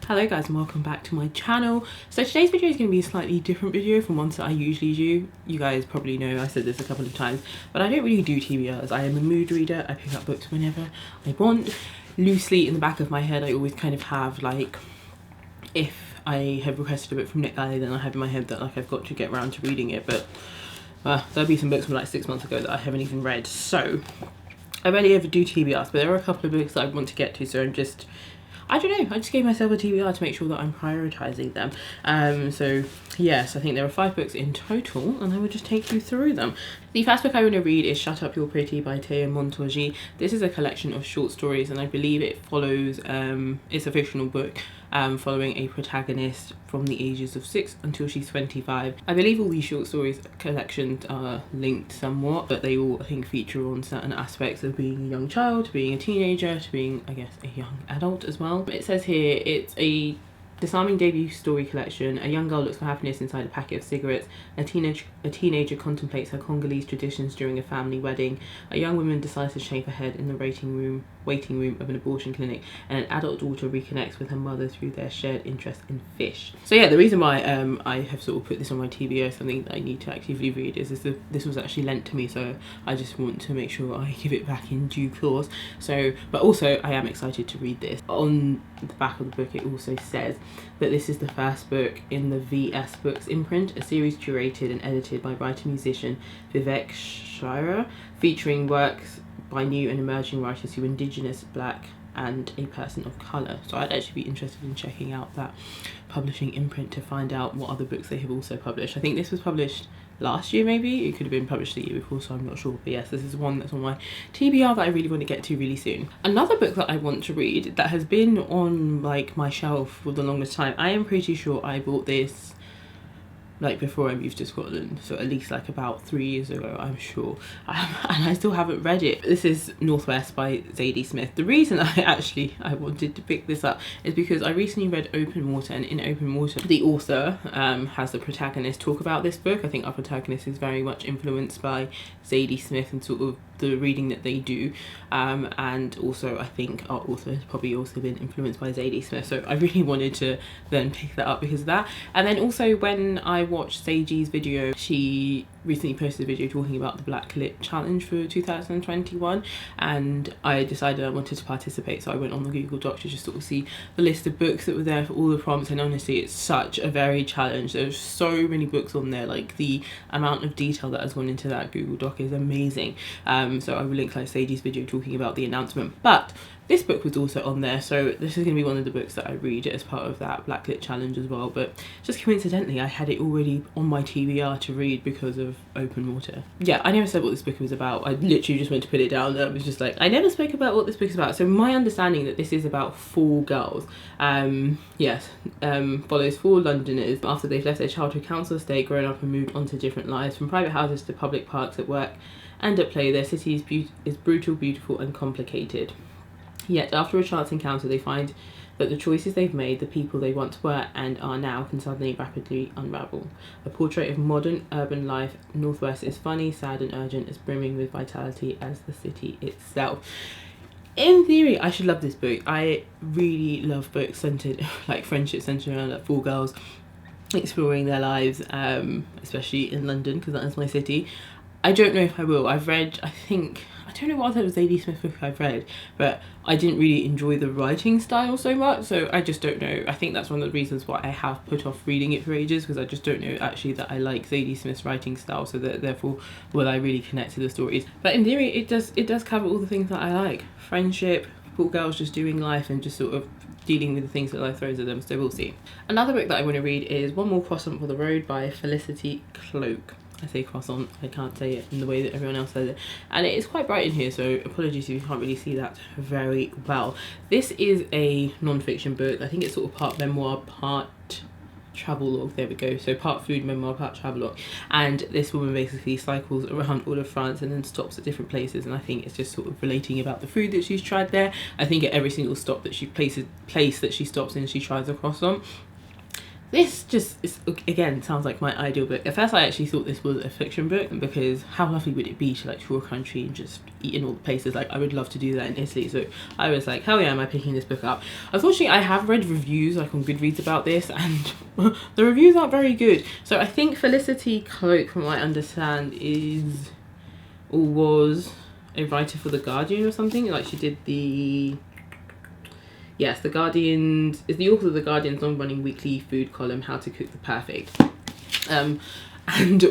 Hello guys and welcome back to my channel. So today's video is going to be a slightly different video from ones that I usually do. You guys probably know I said this a couple of times, but I don't really do TBRs. I am a mood reader. I pick up books whenever I want. Loosely in the back of my head I always kind of have like, if I have requested a book from Nick Alley, then I have in my head that like I've got to get around to reading it, but there'll be some books from like 6 months ago that I haven't even read. So I rarely ever do TBRs, but there are a couple of books that I want to get to, so I don't know, I just gave myself a TBR to make sure that I'm prioritising them. So yes, I think there are 5 books in total and I will just take you through them. The first book I want to read is Shut Up You're Pretty by Théa Montargis. This is a collection of short stories and I believe it follows, it's a fictional book following a protagonist from the ages of 6 until she's 25. I believe all these short stories collections are linked somewhat, but they all I think feature on certain aspects of being a young child, to being a teenager, to being I guess a young adult as well. It says here it's a disarming debut story collection. A young girl looks for happiness inside a packet of cigarettes. A teenager contemplates her Congolese traditions during a family wedding. A young woman decides to shave her head in the waiting room of an abortion clinic, and an adult daughter reconnects with her mother through their shared interest in fish. So yeah, the reason why I have sort of put this on my TBR, something that I need to actively read, is this was actually lent to me, so I just want to make sure I give it back in due course. So, but also I am excited to read this. On the back of the book it also says that this is the first book in the VS Books imprint, a series curated and edited by writer-musician Vivek Shira, featuring works by new and emerging writers who are Indigenous, Black and a person of colour. So I'd actually be interested in checking out that publishing imprint to find out what other books they have also published. I think this was published last year, maybe it could have been published the year before, so I'm not sure, but yes, this is one that's on my TBR that I really want to get to really soon. Another book that I want to read that has been on like my shelf for the longest time, I am pretty sure I bought this like before I moved to Scotland, so at least like about 3 years ago, I'm sure, and I still haven't read it. This is Northwest by Zadie Smith. The reason I wanted to pick this up is because I recently read Open Water, and in Open Water the author has the protagonist talk about this book. I think our protagonist is very much influenced by Zadie Smith and sort of the reading that they do, and also I think our author has probably also been influenced by Zadie Smith, so I really wanted to then pick that up because of that. And then also when I watched Sadie's video, she recently posted a video talking about the Black Lit Challenge for 2021, and I decided I wanted to participate, so I went on the Google Doc to just sort of see the list of books that were there for all the prompts, and honestly it's such a varied challenge. There's so many books on there, like the amount of detail that has gone into that Google Doc is amazing. So I will link like Sadie's video talking about the announcement, but this book was also on there, so this is going to be one of the books that I read as part of that Black Lit Challenge as well. But just coincidentally I had it already on my TBR to read because of Open Water. Yeah, I never said what this book was about. I literally just went to put it down and I was just like, I never spoke about what this book is about. So my understanding that this is about 4 girls, follows 4 Londoners after they've left their childhood council estate, grown up and moved on to different lives, from private houses to public parks, at work and at play. Their city is brutal, beautiful and complicated. Yet after a chance encounter they find that the choices they've made, the people they once were and are now, can suddenly rapidly unravel. A portrait of modern urban life, Northwest is funny, sad and urgent, as brimming with vitality as the city itself. In theory I should love this book. I really love books centered, like friendship centered around like 4 girls exploring their lives, especially in London because that is my city. I don't know if I will. I've read, I don't know what other Zadie Smith book I've read, but I didn't really enjoy the writing style so much, so I just don't know. I think that's one of the reasons why I have put off reading it for ages, because I just don't know actually that I like Zadie Smith's writing style, so that therefore will I really connect to the stories. But in theory it does cover all the things that I like. Friendship, 4 girls just doing life and just sort of dealing with the things that life throws at them, so we'll see. Another book that I want to read is One More Croissant for the Road by Felicity Cloak. I say croissant, I can't say it in the way that everyone else says it, and it is quite bright in here, so apologies if you can't really see that very well. This is a non-fiction book. I think it's sort of part memoir, part travelogue. There we go. So part food memoir, part travelogue, and this woman basically cycles around all of France and then stops at different places, and I think it's just sort of relating about the food that she's tried there. I think at every single stop that she place that she stops in, she tries a croissant. This just is, again, sounds like my ideal book. At first I actually thought this was a fiction book, because how lovely would it be to like tour a country and just eat in all the places. Like I would love to do that in Italy, so I was like, hell yeah, am I picking this book up. Unfortunately I have read reviews like on Goodreads about this, and the reviews aren't very good. So I think Felicity Cloak, from what I understand, is or was a writer for The Guardian or something. Like she did the... Yes, The Guardian is the author of The Guardian's long-running weekly food column, How to Cook the Perfect. And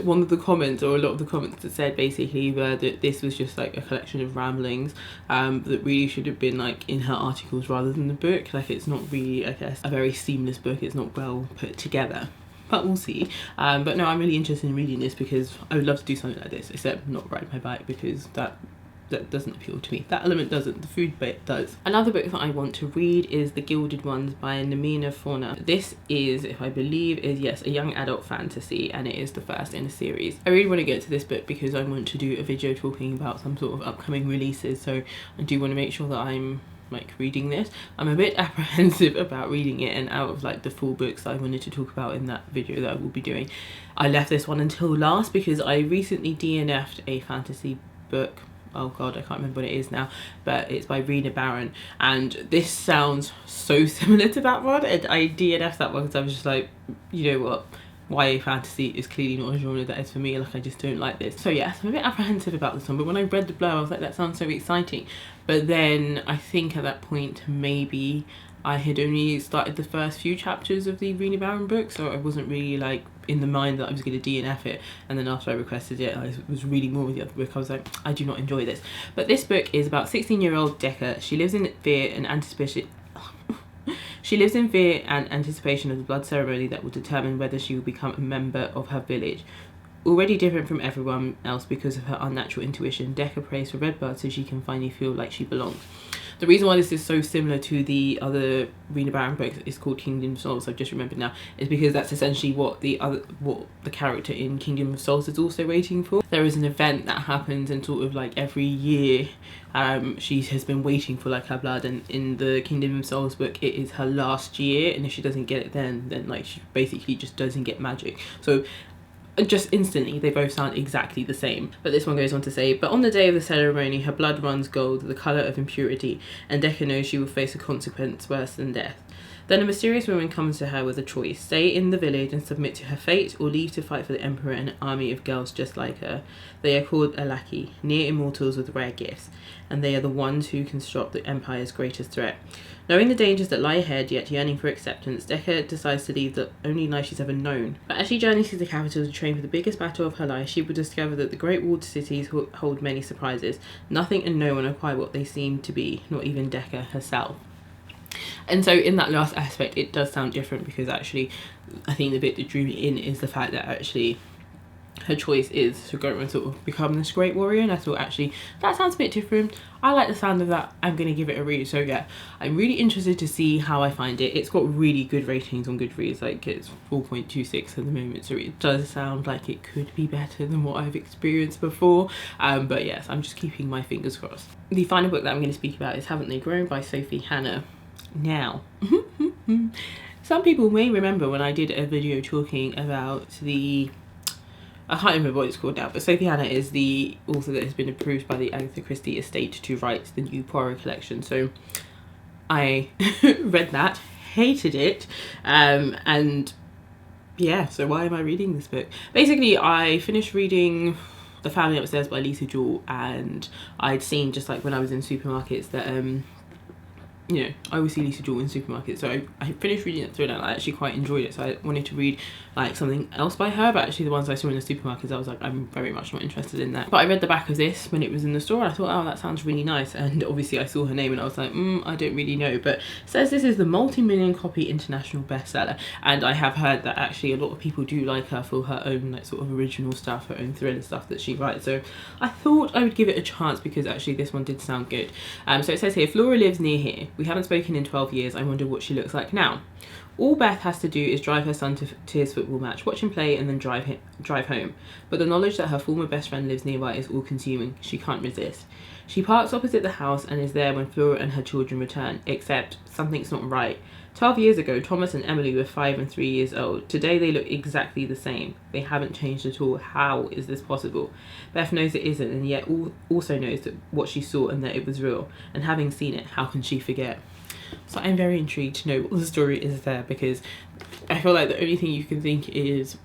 one of the comments, or a lot of the comments that said basically were that this was just like a collection of ramblings that really should have been like in her articles rather than the book. Like it's not really, I guess, a very seamless book. It's not well put together. But we'll see. But no, I'm really interested in reading this because I would love to do something like this, except not ride my bike, because that doesn't appeal to me. That element doesn't, the food bit does. Another book that I want to read is The Gilded Ones by Namina Fauna. This is, if I believe, is yes, a young adult fantasy, and it is the first in a series. I really want to get to this book because I want to do a video talking about some sort of upcoming releases, so I do want to make sure that I'm like reading this. I'm a bit apprehensive about reading it, and out of like the full books I wanted to talk about in that video that I will be doing, I left this one until last because I recently DNF'd a fantasy book. Oh god, I can't remember what it is now, but it's by Rena Barron, and this sounds so similar to that one, and I DNF'd that one because I was just like, you know what, YA fantasy is clearly not a genre that is for me. Like I just don't like this. So yes, I'm a bit apprehensive about this one, but when I read the blurb I was like, that sounds so exciting. But then I think at that point maybe I had only started the first few chapters of the Rena Barron book, so I wasn't really like in the mind that I was going to DNF it. And then after I requested it, I was reading more of the other book. I was like, I do not enjoy this. But this book is about 16-year-old Decca. She lives in fear and anticipation. She lives in fear and anticipation of the blood ceremony that will determine whether she will become a member of her village. Already different from everyone else because of her unnatural intuition, Decca prays for red blood so she can finally feel like she belongs. The reason why this is so similar to the other Rena Barron book is called Kingdom of Souls, I've just remembered now, is because that's essentially what the character in Kingdom of Souls is also waiting for. There is an event that happens, and sort of like every year she has been waiting for like her blood, and in the Kingdom of Souls book it is her last year, and if she doesn't get it then like she basically just doesn't get magic. So just instantly they both sound exactly the same. But this one goes on to say, but on the day of the ceremony her blood runs gold, the colour of impurity, and Decca knows she will face a consequence worse than death. Then a mysterious woman comes to her with a choice: stay in the village and submit to her fate, or leave to fight for the emperor and an army of girls just like her. They are called Alaki, near immortals with rare gifts, and they are the ones who can stop the empire's greatest threat. Knowing the dangers that lie ahead, yet yearning for acceptance, Decca decides to lead the only life she's ever known. But as she journeys to the capital to train for the biggest battle of her life, she will discover that the great walled cities hold many surprises. Nothing and no one are quite what they seem to be, not even Decca herself. And so in that last aspect it does sound different, because actually I think the bit that drew me in is the fact that actually her choice is to go and sort of become this great warrior, and I thought actually that sounds a bit different. I like the sound of that. I'm going to give it a read. So yeah, I'm really interested to see how I find it. It's got really good ratings on Goodreads, like it's 4.26 at the moment, so it does sound like it could be better than what I've experienced before. But yes, I'm just keeping my fingers crossed. The final book that I'm going to speak about is Haven't They Grown by Sophie Hannah. Now some people may remember when I did a video talking about I can't remember what it's called now, but Sophie Hannah is the author that has been approved by the Agatha Christie estate to write the new Poirot collection. So I read that, hated it, and yeah, so why am I reading this book? Basically, I finished reading The Family Upstairs by Lisa Jewell, and I'd seen just like when I was in supermarkets that you know, I always see Lisa Jewell in supermarkets, so I finished reading it through and I actually quite enjoyed it, so I wanted to read like something else by her, but actually the ones I saw in the supermarkets I was like, I'm very much not interested in that. But I read the back of this when it was in the store and I thought, oh, that sounds really nice, and obviously I saw her name and I was like, I don't really know, but it says this is the multi-million copy international bestseller, and I have heard that actually a lot of people do like her for her own like sort of original stuff, her own thriller stuff that she writes, so I thought I would give it a chance because actually this one did sound good. So it says here, Flora lives near here. We haven't spoken in 12 years. I wonder what she looks like now. All Beth has to do is drive her son to his football match, watch him play, and then drive home. But the knowledge that her former best friend lives nearby is all-consuming. She can't resist. She parks opposite the house and is there when Flora and her children return, except something's not right. 12 years ago, Thomas and Emily were 5 and 3 years old. Today they look exactly the same. They haven't changed at all. How is this possible? Beth knows it isn't, and yet also knows that what she saw and that it was real. And having seen it, how can she forget? So I'm very intrigued to know what the story is there, because I feel like the only thing you can think is,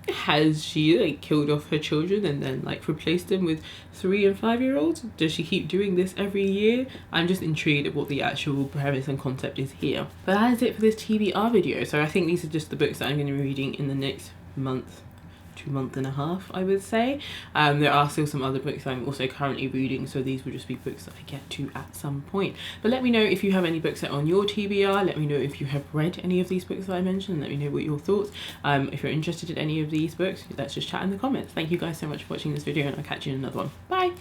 has she like killed off her children and then like replaced them with 3 and 5-year-olds? Does she keep doing this every year? I'm just intrigued at what the actual premise and concept is here. But that is it for this TBR video. So I think these are just the books that I'm going to be reading in the next month to month and a half, I would say. There are still some other books I'm also currently reading, so these will just be books that I get to at some point. But let me know if you have any books that are on your TBR. Let me know if you have read any of these books that I mentioned. Let me know what your thoughts. If you're interested in any of these books, let's just chat in the comments. Thank you guys so much for watching this video, and I'll catch you in another one. Bye.